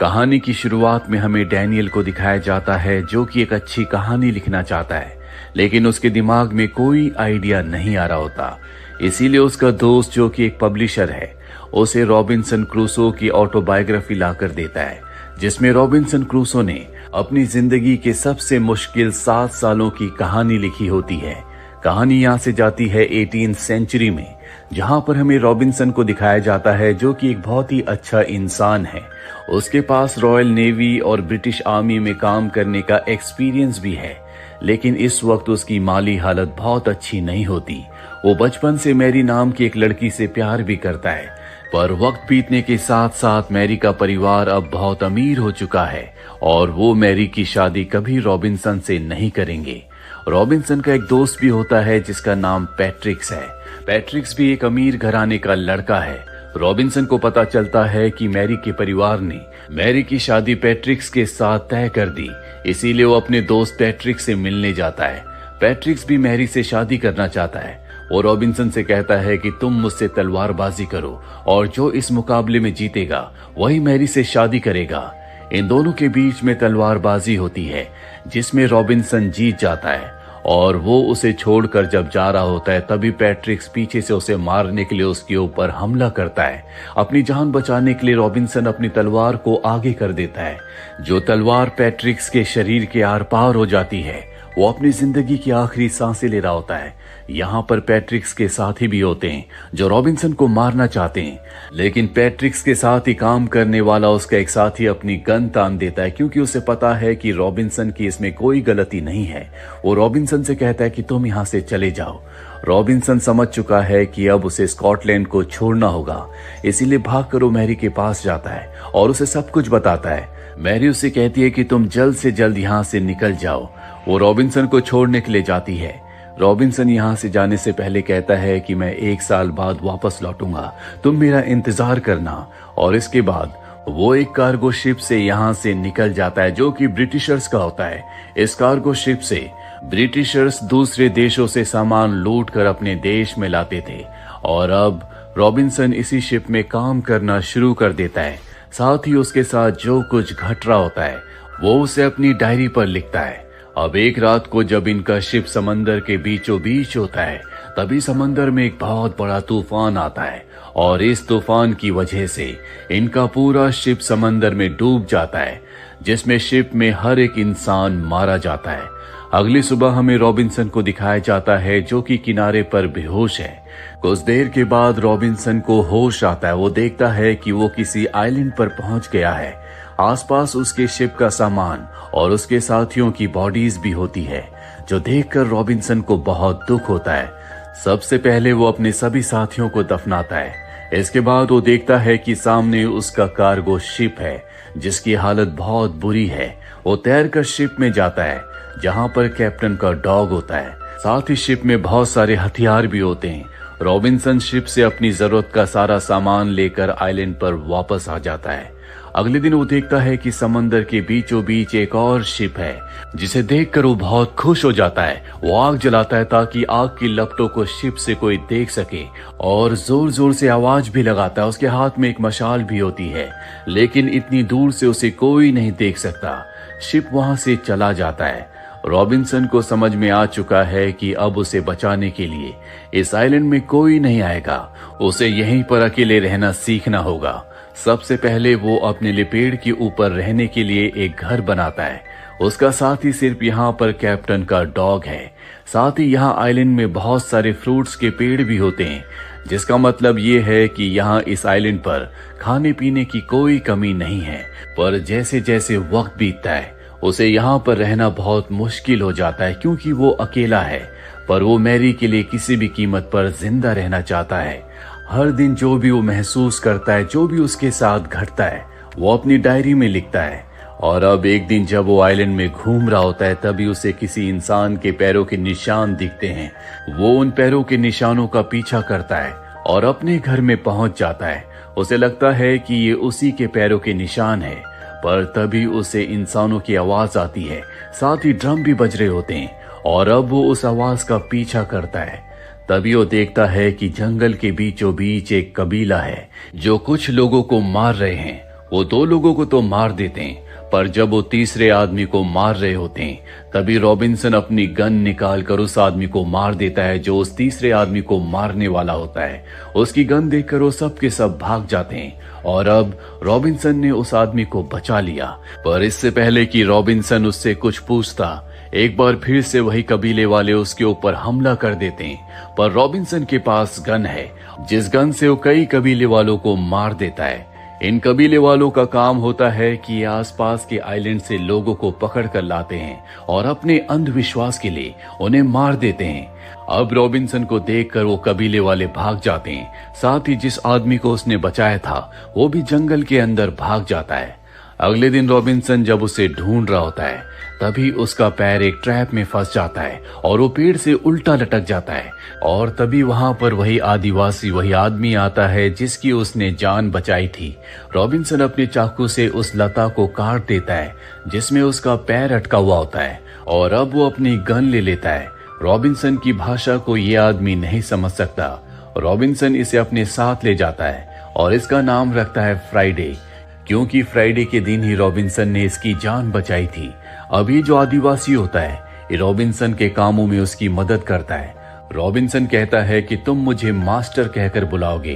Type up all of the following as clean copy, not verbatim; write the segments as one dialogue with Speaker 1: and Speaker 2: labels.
Speaker 1: कहानी की शुरुआत में हमें डैनियल को दिखाया जाता है जो कि एक अच्छी कहानी लिखना चाहता है, लेकिन उसके दिमाग में कोई आइडिया नहीं आ रहा होता। इसीलिए उसका दोस्त जो कि एक पब्लिशर है उसे रॉबिन्सन क्रूसो की ऑटोबायोग्राफी लाकर देता है, जिसमें रॉबिन्सन क्रूसो ने अपनी जिंदगी के सबसे मुश्किल 7 सालों की कहानी लिखी होती है। कहानी यहाँ से जाती है 18th सेंचुरी में, जहां पर हमें रॉबिन्सन को दिखाया जाता है जो कि एक बहुत ही अच्छा इंसान है। उसके पास रॉयल नेवी और ब्रिटिश आर्मी में काम करने का एक्सपीरियंस भी है, लेकिन इस वक्त उसकी माली हालत बहुत अच्छी नहीं होती। वो बचपन से मैरी नाम की एक लड़की से प्यार भी करता है, पर वक्त बीतने के साथ साथ मैरी का परिवार अब बहुत अमीर हो चुका है और वो मैरी की शादी कभी रॉबिन्सन से नहीं करेंगे। रॉबिन्सन का एक दोस्त भी होता है जिसका नाम पैट्रिक्स है। पैट्रिक्स भी एक अमीर घराने का लड़का है। रॉबिन्सन को पता चलता है कि मैरी के परिवार ने मैरी की शादी पैट्रिक्स के साथ तय कर दी, इसीलिए वो अपने दोस्त पैट्रिक्स से मिलने जाता है। पैट्रिक्स भी मैरी से शादी करना चाहता है। वो रॉबिन्सन से कहता है कि तुम मुझसे तलवारबाजी करो और जो इस मुकाबले में जीतेगा वही मैरी से शादी करेगा। इन दोनों के बीच में तलवारबाजी होती है, जिसमें रॉबिन्सन जीत जाता है और वो उसे छोड़कर जब जा रहा होता है तभी पैट्रिक्स पीछे से उसे मारने के लिए उसके ऊपर हमला करता है। अपनी जान बचाने के लिए रॉबिन्सन अपनी तलवार को आगे कर देता है। जो तलवार पैट्रिक्स के शरीर के आर पार हो जाती है, वो अपनी जिंदगी की आखिरी सांसें ले रहा होता है। यहाँ पर पैट्रिक्स के साथी भी होते हैं जो रॉबिन्सन को मारना चाहते हैं, लेकिन पैट्रिक्स के साथ ही काम करने वाला उसका एक साथी अपनी गन तान देता है, क्योंकि उसे पता है कि रॉबिन्सन की इसमें कोई गलती नहीं है। वो रॉबिन्सन से कहता है कि तुम यहाँ से चले जाओ। रॉबिन्सन समझ चुका है कि अब उसे स्कॉटलैंड को छोड़ना होगा, इसीलिए भागकर वो मैरी के पास जाता है और उसे सब कुछ बताता है। मैरी उसे कहती है कि तुम जल्द से जल्द यहाँ से निकल जाओ। वो रॉबिन्सन को छोड़ने के लिए जाती है। रॉबिन्सन यहाँ से जाने से पहले कहता है कि मैं 1 साल बाद वापस लौटूंगा, तुम मेरा इंतजार करना। और इसके बाद वो एक कार्गो शिप से यहाँ से निकल जाता है जो कि ब्रिटिशर्स का होता है। इस कार्गो शिप से ब्रिटिशर्स दूसरे देशों से सामान लूट कर अपने देश में लाते थे और अब रॉबिन्सन इसी शिप में काम करना शुरू कर देता है। साथ ही उसके साथ जो कुछ घट रहा होता है वो उसे अपनी डायरी पर लिखता है। अब एक रात को जब इनका शिप समंदर के बीचों बीच होता है, तभी समंदर में एक बहुत बड़ा तूफान आता है और इस तूफान की वजह से इनका पूरा शिप समंदर में डूब जाता है, जिसमें शिप में हर एक इंसान मारा जाता है। अगली सुबह हमें रॉबिन्सन को दिखाया जाता है जो कि किनारे पर बेहोश है। कुछ देर के बाद रॉबिन्सन को होश आता है। वो देखता है कि वो किसी आइलैंड पर पहुंच गया है। आसपास उसके शिप का सामान और उसके साथियों की बॉडीज भी होती है, जो देखकर रॉबिन्सन को बहुत दुख होता है। सबसे पहले वो अपने सभी साथियों को दफनाता है। इसके बाद वो देखता है कि सामने उसका कार्गो शिप है जिसकी हालत बहुत बुरी है। वो तैरकर शिप में जाता है जहां पर कैप्टन का डॉग होता है। साथ ही शिप में बहुत सारे हथियार भी होते हैं। रॉबिन्सन शिप से अपनी जरूरत का सारा सामान लेकर आइलैंड पर वापस आ जाता है। अगले दिन वो देखता है कि समंदर के बीचों बीच एक और शिप है, जिसे देखकर वो बहुत खुश हो जाता है। वो आग जलाता है ताकि आग की लपटों को शिप से कोई देख सके और जोर जोर से आवाज भी लगाता है। उसके हाथ में एक मशाल भी होती है, लेकिन इतनी दूर से उसे कोई नहीं देख सकता। शिप वहां से चला जाता है। रॉबिन्सन को समझ में आ चुका है कि अब उसे बचाने के लिए इस आइलैंड में कोई नहीं आएगा। उसे यहीं पर अकेले रहना सीखना होगा। सबसे पहले वो अपने लिपेड़ के ऊपर रहने के लिए एक घर बनाता है। उसका साथी सिर्फ यहाँ पर कैप्टन का डॉग है। साथ ही यहाँ आइलैंड में बहुत सारे फ्रूट्स के पेड़ भी होते हैं, जिसका मतलब ये है कि यहाँ इस आइलैंड पर खाने पीने की कोई कमी नहीं है। पर जैसे जैसे वक्त बीतता है उसे यहाँ पर रहना बहुत मुश्किल हो जाता है, क्योंकि वो अकेला है। पर वो मैरी के लिए किसी भी कीमत पर जिंदा रहना चाहता है। हर दिन जो भी वो महसूस करता है, जो भी उसके साथ घटता है, वो अपनी डायरी में लिखता है। और अब एक दिन जब वो आइलैंड में घूम रहा होता है, तभी उसे किसी इंसान के पैरों के निशान दिखते हैं। वो उन पैरों के निशानों का पीछा करता है और अपने घर में पहुंच जाता है। उसे लगता है कि ये उसी के पैरों के निशान है, पर तभी उसे इंसानों की आवाज आती है। साथ ही ड्रम भी बज रहे होते हैं और अब वो उस आवाज का पीछा करता है। तभी वो देखता है कि जंगल के बीचों बीच एक कबीला है जो कुछ लोगों को मार रहे हैं। वो दो लोगों को तो मार देते हैं, पर जब वो तीसरे आदमी को मार रहे होते हैं तभी रॉबिन्सन अपनी गन निकाल कर उस आदमी को मार देता है जो उस तीसरे आदमी को मारने वाला होता है। उसकी गन देखकर वो सब के सब भाग जाते हैं और अब रॉबिन्सन ने उस आदमी को बचा लिया। पर इससे पहले कि रॉबिन्सन उससे कुछ पूछता, एक बार फिर से वही कबीले वाले उसके ऊपर हमला कर देते हैं। पर रॉबिन्सन के पास गन है जिस गन से वो कई कबीले वालों को मार देता है। इन कबीले वालों का काम होता है कि ये आसपास के आइलैंड से लोगों को पकड़ कर लाते हैं और अपने अंधविश्वास के लिए उन्हें मार देते हैं। अब रॉबिन्सन को देखकर वो कबीले वाले भाग जाते हैं। साथ ही जिस आदमी को उसने बचाया था वो भी जंगल के अंदर भाग जाता है। अगले दिन रॉबिन्सन जब उसे ढूंढ रहा होता है तभी उसका पैर एक ट्रैप में फंस जाता है और वो पेड़ से उल्टा लटक जाता है। और तभी वहां पर वही आदिवासी, वही आदमी आता है जिसकी उसने जान बचाई थी। रॉबिन्सन अपने चाकू से उस लता को काट देता है जिसमें उसका पैर अटका हुआ होता है और अब वो अपनी गन ले लेता है। रॉबिन्सन की भाषा को ये आदमी नहीं समझ सकता। रॉबिन्सन इसे अपने साथ ले जाता है और इसका नाम रखता है फ्राइडे, क्योंकि फ्राइडे के दिन ही रॉबिन्सन ने इसकी जान बचाई थी। अभी जो आदिवासी होता है ये रॉबिन्सन के कामों में उसकी मदद करता है। रॉबिन्सन कहता है कि तुम मुझे मास्टर कहकर बुलाओगे।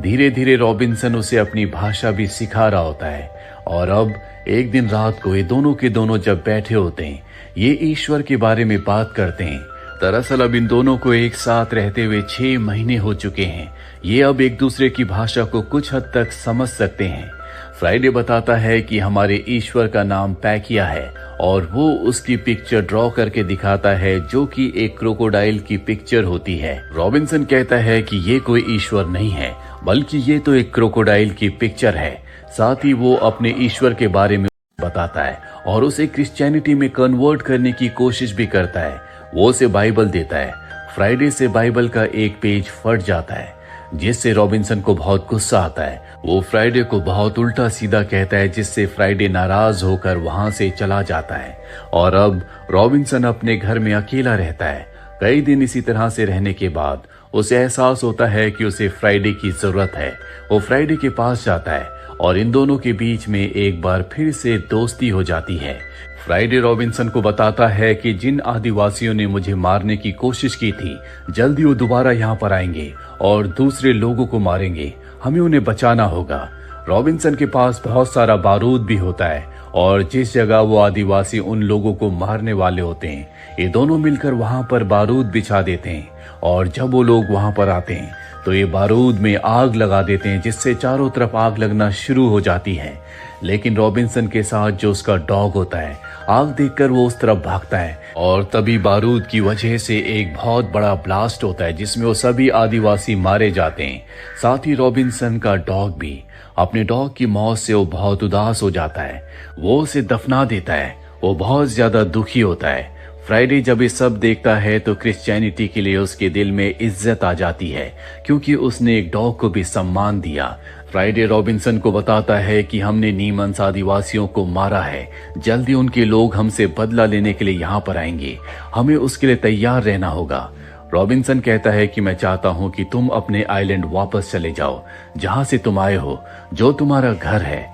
Speaker 1: धीरे धीरे रॉबिन्सन उसे अपनी भाषा भी सिखा रहा होता है। और अब एक दिन रात को ये दोनों के दोनों जब बैठे होते हैं ये ईश्वर के बारे में बात करते हैं। दरअसल अब इन दोनों को एक साथ रहते हुए 6 महीने हो चुके हैं। ये अब एक दूसरे की भाषा को कुछ हद तक समझ सकते हैं। फ्राइडे बताता है कि हमारे ईश्वर का नाम पैकिया है और वो उसकी पिक्चर ड्रॉ करके दिखाता है जो कि एक क्रोकोडाइल की पिक्चर होती है। रॉबिन्सन कहता है कि ये कोई ईश्वर नहीं है बल्कि ये तो एक क्रोकोडाइल की पिक्चर है। साथ ही वो अपने ईश्वर के बारे में बताता है और उसे क्रिश्चियनिटी में कन्वर्ट करने की कोशिश भी करता है। वो उसे बाइबल देता है। फ्राइडे से बाइबल का एक पेज फट जाता है जिससे रॉबिन्सन को बहुत गुस्सा आता है। वो फ्राइडे को बहुत उल्टा सीधा कहता है जिससे फ्राइडे नाराज होकर वहां से चला जाता है। और अब रॉबिन्सन अपने घर में अकेला रहता है। कई दिन इसी तरह से रहने के बाद उसे एहसास होता है कि उसे फ्राइडे की जरूरत है। वो फ्राइडे के पास जाता है और इन दोनों के बीच में एक बार फिर से दोस्ती हो जाती है। फ्राइडे रॉबिन्सन को बताता है कि जिन आदिवासियों ने मुझे मारने की कोशिश की थी जल्दी वो दोबारा यहाँ पर आएंगे और दूसरे लोगों को मारेंगे। हमें उन्हें बचाना होगा। रॉबिन्सन के पास बहुत सारा बारूद भी होता है और जिस जगह वो आदिवासी उन लोगों को मारने वाले होते हैं ये दोनों मिलकर वहां पर बारूद बिछा देते हैं। और जब वो लोग वहां पर आते हैं तो ये बारूद में आग लगा देते हैं जिससे चारों तरफ आग लगना शुरू हो जाती है। लेकिन रॉबिन्सन के साथ जो उसका डॉग होता है आग देखकर वो उस तरफ भागता है और तभी बारूद की वजह से एक बहुत बड़ा ब्लास्ट होता है जिसमें वो सभी आदिवासी मारे जाते हैं। साथ ही रॉबिन्सन का डॉग भी। अपने डॉग की मौत से वो बहुत उदास हो जाता है। वो उसे दफना देता है। वो बहुत ज्यादा दुखी होता है। फ्राइडे जब ये सब देखता है तो क्रिश्चियनिटी के लिए उसके दिल में इज्जत आ जाती है क्योंकि उसने एक डॉग को भी सम्मान दिया। फ्राइडे रॉबिन्सन को बताता है कि हमने नीमन्स आदिवासियों को मारा है। जल्दी उनके लोग हमसे बदला लेने के लिए यहाँ पर आएंगे। हमें उसके लिए तैयार रहना होगा। रॉबिन्सन कहता है कि मैं चाहता हूँ कि तुम अपने आइलैंड वापस चले जाओ जहाँ से तुम आए हो, जो तुम्हारा घर है।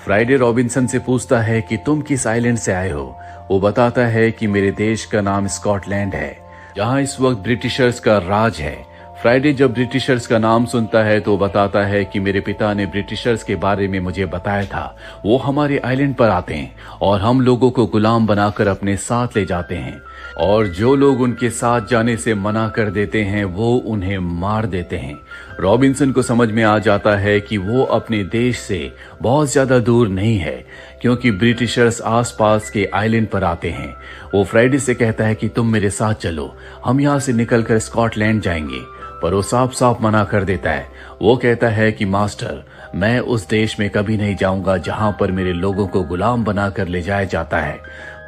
Speaker 1: फ्राइडे रॉबिन्सन से पूछता है कि तुम किस आइलैंड से आए हो। वो बताता है कि मेरे देश का नाम स्कॉटलैंड है जहाँ इस वक्त ब्रिटिशर्स का राज है। फ्राइडे जब ब्रिटिशर्स का नाम सुनता है तो बताता है कि मेरे पिता ने ब्रिटिशर्स के बारे में मुझे बताया था। वो हमारे आइलैंड पर आते हैं और हम लोगों को गुलाम बनाकर अपने साथ ले जाते हैं और जो लोग उनके साथ जाने से मना कर देते हैं वो उन्हें मार देते हैं। रॉबिन्सन को समझ में आ जाता है कि वो अपने देश से बहुत ज्यादा दूर नहीं है क्योंकि ब्रिटिशर्स आसपास के आइलैंड पर आते हैं। वो फ्राइडे से कहता है कि तुम मेरे साथ चलो, हम यहाँ से निकलकर स्कॉटलैंड जाएंगे। पर वो साफ साफ मना कर देता है। वो कहता है कि मास्टर, मैं उस देश में कभी नहीं जाऊंगा जहां पर मेरे लोगों को गुलाम बनाकर ले जाया जाता है।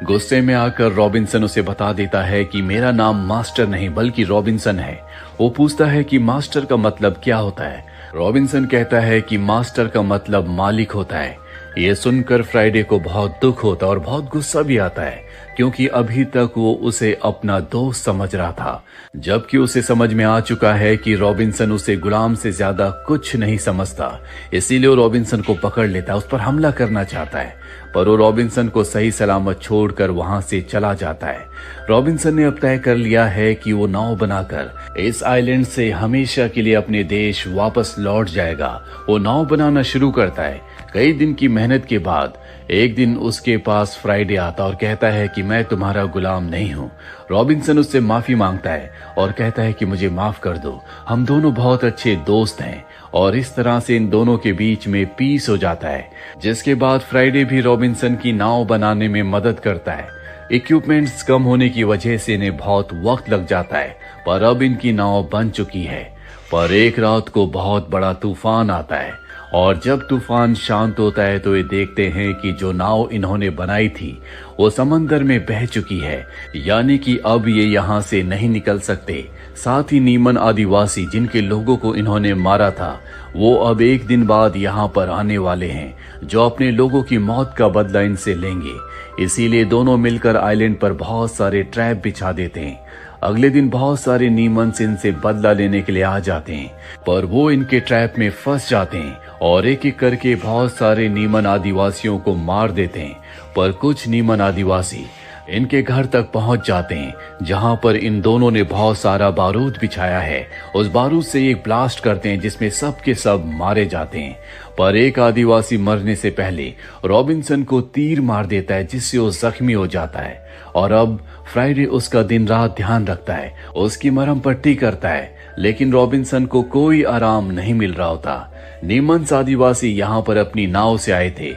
Speaker 1: गुस्से में आकर रॉबिन्सन उसे बता देता है कि मेरा नाम मास्टर नहीं बल्कि रॉबिन्सन है। वो पूछता है कि मास्टर का मतलब क्या होता है। रॉबिन्सन कहता है कि मास्टर का मतलब मालिक होता है। ये सुनकर फ्राइडे को बहुत दुख होता और बहुत गुस्सा भी आता है, क्योंकि अभी तक वो उसे अपना दोस्त समझ रहा था, जबकि उसे समझ में आ चुका है कि रॉबिन्सन उसे गुलाम से ज्यादा कुछ नहीं समझता। इसीलिए वो रॉबिन्सन को पकड़ लेता है, उस पर हमला करना चाहता है, पर वो रॉबिन्सन को सही सलामत छोड़कर वहां से चला जाता है। रॉबिन्सन ने अब तय कर लिया है कि वो नाव बनाकर इस आइलैंड से हमेशा के लिए अपने देश वापस लौट जाएगा। वो नाव बनाना शुरू करता है। कई दिन की मेहनत के बाद एक दिन उसके पास फ्राइडे आता और कहता है कि मैं तुम्हारा गुलाम नहीं हूँ। रॉबिन्सन उससे माफी मांगता है और कहता है कि मुझे माफ कर दो, हम दोनों बहुत अच्छे दोस्त हैं। और इस तरह से इन दोनों के बीच में पीस हो जाता है, जिसके बाद फ्राइडे भी रॉबिन्सन की नाव बनाने में मदद करता है। इक्विपमेंट्स कम होने की वजह से इन्हें बहुत वक्त लग जाता है, पर अब इनकी नाव बन चुकी है। पर एक रात को बहुत बड़ा तूफान आता है और जब तूफान शांत होता है तो ये देखते हैं कि जो नाव इन्होंने बनाई थी वो समंदर में बह चुकी है, यानी कि अब ये यहाँ से नहीं निकल सकते। साथ ही नीमन आदिवासी जिनके लोगों को इन्होंने मारा था वो अब एक दिन बाद यहाँ पर आने वाले हैं, जो अपने लोगों की मौत का बदला इनसे लेंगे। इसीलिए दोनों मिलकर आइलैंड पर बहुत सारे ट्रैप बिछा देते हैं। अगले दिन बहुत सारे नीमन्स इनसे बदला लेने के लिए आ जाते हैं, पर वो इनके ट्रैप में फंस जाते हैं और एक एक करके बहुत सारे नीमन आदिवासियों को मार देते हैं। पर कुछ नीमन आदिवासी इनके घर तक पहुंच जाते हैं, जहां पर इन दोनों ने बहुत सारा बारूद बिछाया है। उस बारूद से एक ब्लास्ट करते हैं जिसमें सब के सब मारे जाते हैं। पर एक आदिवासी मरने से पहले रॉबिन्सन को तीर मार देता है, जिससे वो जख्मी हो जाता है। और अब फ्राइडे उसका दिन रात ध्यान रखता है, उसकी मरहम पट्टी करता है, लेकिन रॉबिन्सन को कोई आराम नहीं मिल रहा होता। नीमन्स आदिवासी यहाँ पर अपनी नाव से आए थे,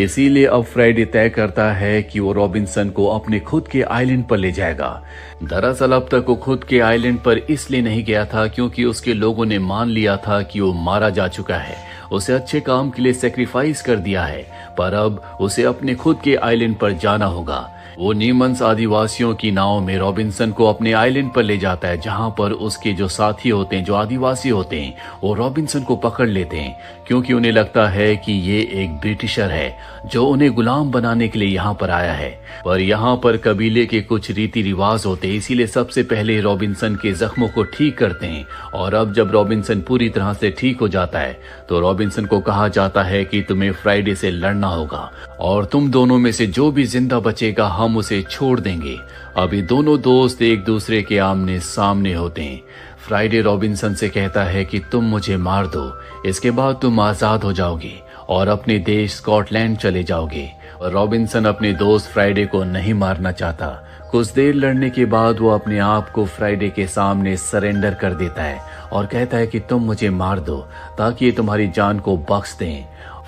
Speaker 1: इसीलिए अब फ्राइडे तय करता है कि वो रॉबिन्सन को अपने खुद के आइलैंड पर ले जाएगा। दरअसल अब तक वो खुद के आइलैंड पर इसलिए नहीं गया था क्योंकि उसके लोगों ने मान लिया था कि वो मारा जा चुका है, उसे अच्छे काम के लिए सेक्रीफाइस कर दिया है। पर अब उसे अपने खुद के आइलैंड पर जाना होगा। वो नीमन्स आदिवासियों की नाव में रॉबिन्सन को अपने आइलैंड पर ले जाता है, जहां पर उसके जो साथी होते हैं, जो आदिवासी होते हैं, वो रॉबिन्सन को पकड़ लेते हैं, क्योंकि उन्हें लगता है कि ये एक ब्रिटिशर है जो उन्हें गुलाम बनाने के लिए यहाँ पर आया है। पर यहाँ पर कबीले के कुछ रीति रिवाज होते हैं, इसीलिए सबसे पहले रॉबिन्सन के जख्मों को ठीक करते हैं। और अब जब रॉबिन्सन पूरी तरह से ठीक हो जाता है तो रॉबिन्सन को कहा जाता है कि तुम्हें फ्राइडे से लड़ना होगा और तुम दोनों में से जो भी जिंदा बचेगा हम उसे छोड़ देंगे। अभी दोनों दोस्त एक दूसरे के आमने सामने होते हैं। फ्राइडे रॉबिन्सन से कहता है कि तुम मुझे मार दो, इसके बाद तुम आजाद हो जाओगे और अपने देश स्कॉटलैंड चले जाओगे। रॉबिन्सन अपने दोस्त फ्राइडे को नहीं मारना चाहता। कुछ देर लड़ने के बाद वो अपने आप को फ्राइडे के सामने सरेंडर कर देता है और कहता है कि तुम मुझे मार दो ताकि ये तुम्हारी जान को बख्श दें।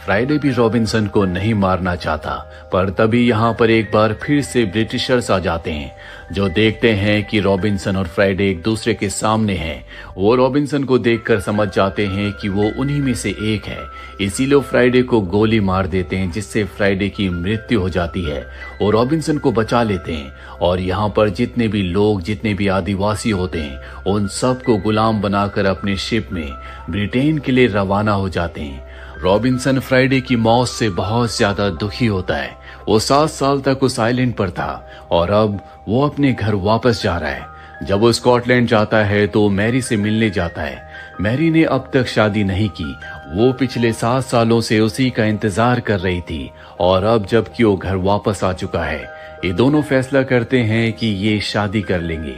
Speaker 1: फ्राइडे भी रॉबिन्सन को नहीं मारना चाहता, पर तभी यहाँ पर एक बार फिर से ब्रिटिशर्स आ जाते हैं, जो देखते हैं कि रॉबिन्सन और फ्राइडे एक दूसरे के सामने हैं। वो रॉबिन्सन को देखकर समझ जाते हैं कि वो उन्हीं में से एक है, इसीलिए फ्राइडे को गोली मार देते हैं, जिससे फ्राइडे की मृत्यु हो जाती है। वो रॉबिन्सन को बचा लेते हैं और यहाँ पर जितने भी लोग, जितने भी आदिवासी होते हैं, उन सबको गुलाम बनाकर अपने शिप में ब्रिटेन के लिए रवाना हो जाते हैं। रॉबिन्सन फ्राइडे की मौत से बहुत ज्यादा दुखी होता है। वो 7 साल तक उस आइलैंड पर था और अब वो अपने घर वापस जा रहा है। जब वो स्कॉटलैंड जाता है तो मैरी से मिलने जाता है। मैरी ने अब तक शादी नहीं की, वो पिछले 7 सालों से उसी का इंतजार कर रही थी और अब जबकि वो घर वापस आ चुका है, ये दोनों फैसला करते हैं कि ये शादी कर लेंगे।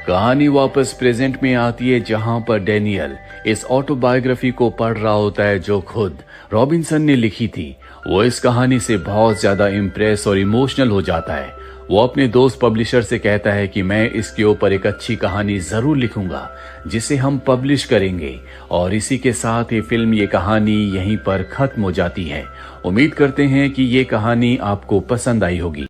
Speaker 1: कहानी वापस प्रेजेंट में आती है, जहां पर डैनियल इस ऑटोबायोग्राफी को पढ़ रहा होता है जो खुद रॉबिन्सन ने लिखी थी। वो इस कहानी से बहुत ज्यादा इम्प्रेस और इमोशनल हो जाता है। वो अपने दोस्त पब्लिशर से कहता है कि मैं इसके ऊपर एक अच्छी कहानी जरूर लिखूंगा जिसे हम पब्लिश करेंगे। और इसी के साथ ये फिल्म, ये कहानी यहीं पर खत्म हो जाती है। उम्मीद करते हैं कि ये कहानी आपको पसंद आई होगी।